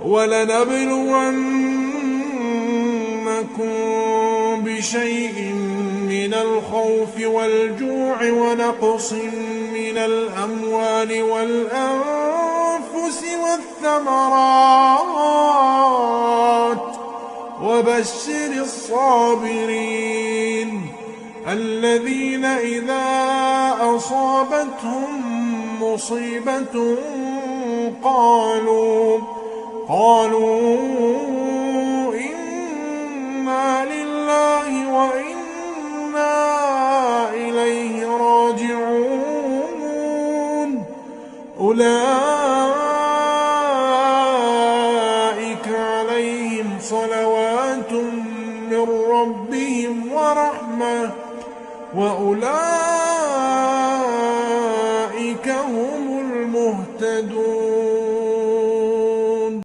وَلَنَبْلُوَنَّكُم بِشَيْءٍ مِّنَ الْخَوْفِ وَالْجُوعِ وَنَقْصٍ مِّنَ الْأَمْوَالِ وَالْأَنفُسِ وَالثَّمَرَاتِ ۗ وَبَشِّرِ الصَّابِرِينَ الَّذِينَ إِذَا أَصَابَتْهُم مُّصِيبَةٌ قَالُوا إِنَّا لِلَّهِ وَإِنَّا إِلَيْهِ رَاجِعُونَ أُولَٰئِكَ عَلَيْهِمْ صَلَوَاتٌ مِّن رَّبِّهِمْ وَرَحْمَةٌ وَأُولَٰئِكَ